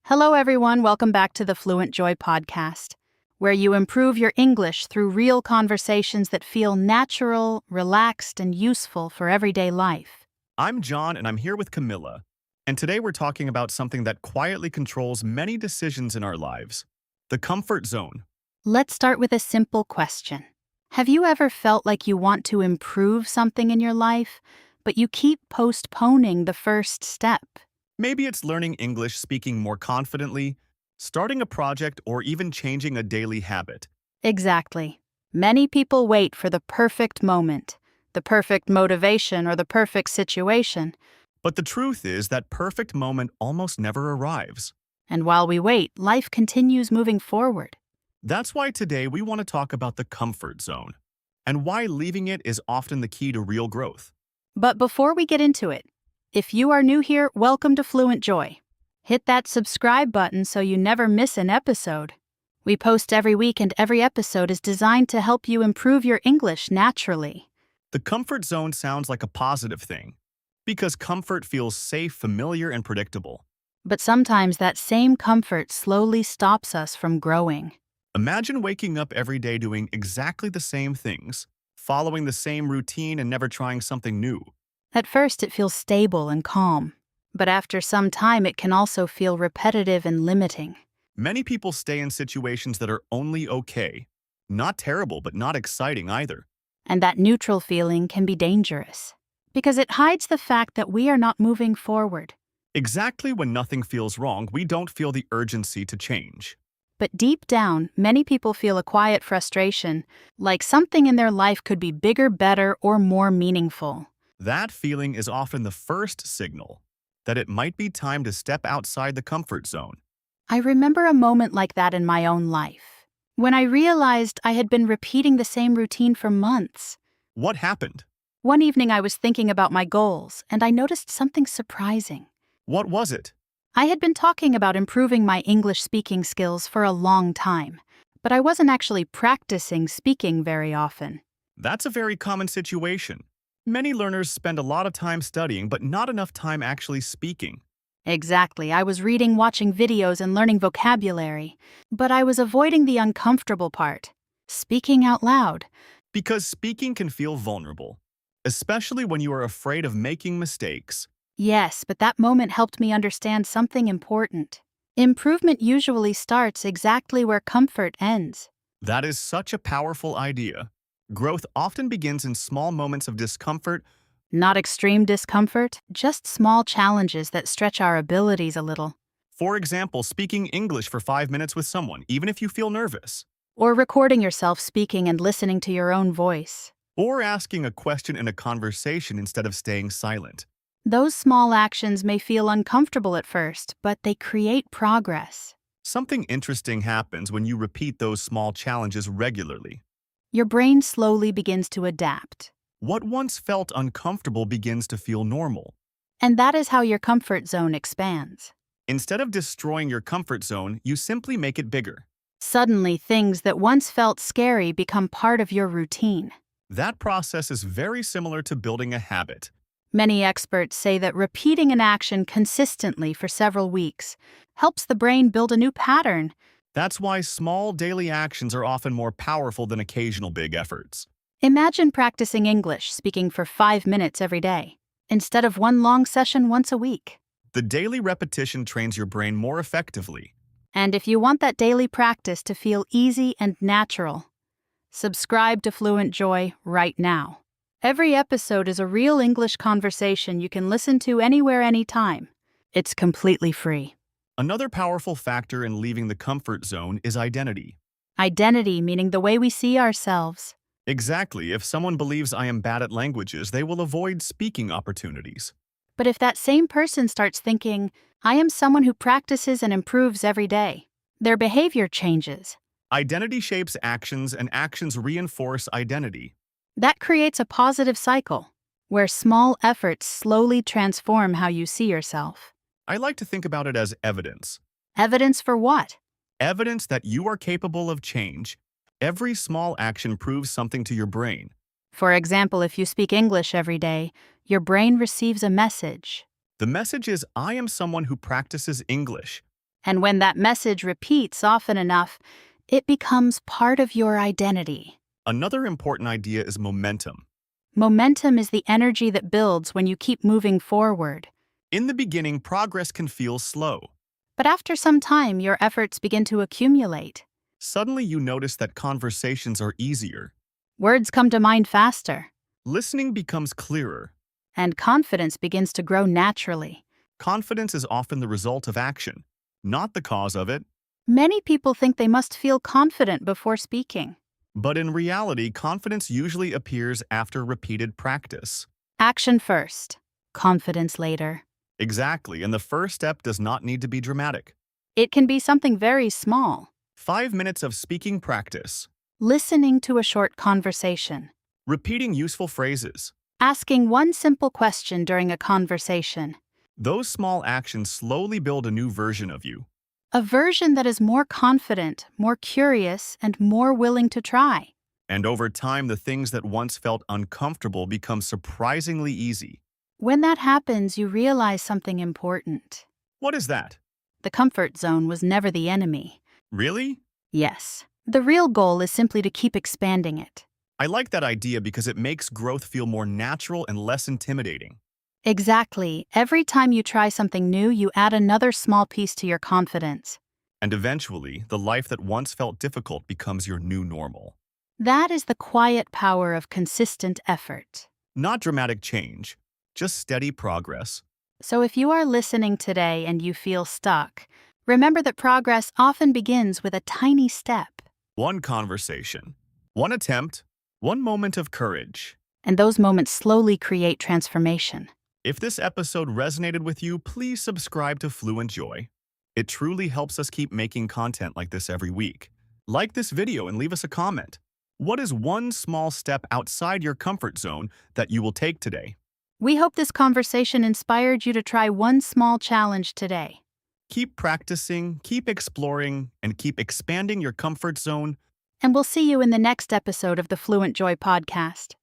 Hello, everyone. Welcome back to the FluentJoy Podcast, where you improve your English through real conversations that feel natural, relaxed, and useful for everyday life. I'm John, and I'm here with Camila. And today we're talking about something that quietly controls many decisions in our lives, the comfort zone. Let's start with a simple question. Have you ever felt like you want to improve something in your life, but you keep postponing the first step? Maybe it's learning English, speaking more confidently, starting a project, or even changing a daily habit. Exactly. Many people wait for the perfect moment, the perfect motivation, or the perfect situation. But the truth is that perfect moment almost never arrives. And while we wait, life continues moving forward. That's why today we want to talk about the comfort zone and why leaving it is often the key to real growth. But before we get into it, if you are new here, welcome to FluentJoy. Hit that subscribe button so you never miss an episode. We post every week and every episode is designed to help you improve your English naturally. The comfort zone sounds like a positive thing because comfort feels safe, familiar, and predictable. But sometimes that same comfort slowly stops us from growing. Imagine waking up every day doing exactly the same things, following the same routine and never trying something new. At first, it feels stable and calm, but after some time, it can also feel repetitive and limiting. Many people stay in situations that are only okay, not terrible, but not exciting either. And that neutral feeling can be dangerous, because it hides the fact that we are not moving forward. Exactly when nothing feels wrong, we don't feel the urgency to change. But deep down, many people feel a quiet frustration, like something in their life could be bigger, better, or more meaningful. That feeling is often the first signal that it might be time to step outside the comfort zone. I remember a moment like that in my own life, when I realized I had been repeating the same routine for months. What happened? One evening I was thinking about my goals, and I noticed something surprising. What was it? I had been talking about improving my English speaking skills for a long time, but I wasn't actually practicing speaking very often. That's a very common situation. Many learners spend a lot of time studying, but not enough time actually speaking. Exactly. I was reading, watching videos, and learning vocabulary, but I was avoiding the uncomfortable part, speaking out loud. Because speaking can feel vulnerable, especially when you are afraid of making mistakes. Yes, but that moment helped me understand something important. Improvement usually starts exactly where comfort ends. That is such a powerful idea. Growth often begins in small moments of discomfort. Not extreme discomfort, just small challenges that stretch our abilities a little. For example, speaking English for 5 minutes with someone, even if you feel nervous. Or recording yourself speaking and listening to your own voice. Or asking a question in a conversation instead of staying silent. Those small actions may feel uncomfortable at first, but they create progress. Something interesting happens when you repeat those small challenges regularly. Your brain slowly begins to adapt. What once felt uncomfortable begins to feel normal. And that is how your comfort zone expands. Instead of destroying your comfort zone, you simply make it bigger. Suddenly, things that once felt scary become part of your routine. That process is very similar to building a habit. Many experts say that repeating an action consistently for several weeks helps the brain build a new pattern. That's why small daily actions are often more powerful than occasional big efforts. Imagine practicing English speaking for 5 minutes every day, instead of one long session once a week. The daily repetition trains your brain more effectively. And if you want that daily practice to feel easy and natural, subscribe to FluentJoy right now. Every episode is a real English conversation you can listen to anywhere, anytime. It's completely free. Another powerful factor in leaving the comfort zone is identity. Identity meaning the way we see ourselves. Exactly. If someone believes I am bad at languages, they will avoid speaking opportunities. But if that same person starts thinking, I am someone who practices and improves every day, their behavior changes. Identity shapes actions, and actions reinforce identity. That creates a positive cycle, where small efforts slowly transform how you see yourself. I like to think about it as evidence. Evidence for what? Evidence that you are capable of change. Every small action proves something to your brain. For example, if you speak English every day, your brain receives a message. The message is, I am someone who practices English. And when that message repeats often enough, it becomes part of your identity. Another important idea is momentum. Momentum is the energy that builds when you keep moving forward. In the beginning, progress can feel slow. But after some time, your efforts begin to accumulate. Suddenly, you notice that conversations are easier. Words come to mind faster, Listening becomes clearer. and confidence begins to grow naturally. Confidence is often the result of action, not the cause of it. Many people think they must feel confident before speaking. But in reality, confidence usually appears after repeated practice. Action first, confidence later. Exactly, and the first step does not need to be dramatic. It can be something very small. 5 minutes of speaking practice. Listening to a short conversation. Repeating useful phrases. Asking one simple question during a conversation. Those small actions slowly build a new version of you. A version that is more confident, more curious, and more willing to try. And over time, the things that once felt uncomfortable become surprisingly easy. When that happens, you realize something important. What is that? The comfort zone was never the enemy. Really? Yes. The real goal is simply to keep expanding it. I like that idea because it makes growth feel more natural and less intimidating. Exactly. Every time you try something new, you add another small piece to your confidence. And eventually, the life that once felt difficult becomes your new normal. That is the quiet power of consistent effort. Not dramatic change, just steady progress. So if you are listening today and you feel stuck, remember that progress often begins with a tiny step. One conversation, one attempt, one moment of courage. And those moments slowly create transformation. If this episode resonated with you, please subscribe to FluentJoy. It truly helps us keep making content like this every week. Like this video and leave us a comment. What is one small step outside your comfort zone that you will take today? We hope this conversation inspired you to try one small challenge today. Keep practicing, keep exploring, and keep expanding your comfort zone. And we'll see you in the next episode of the FluentJoy Podcast.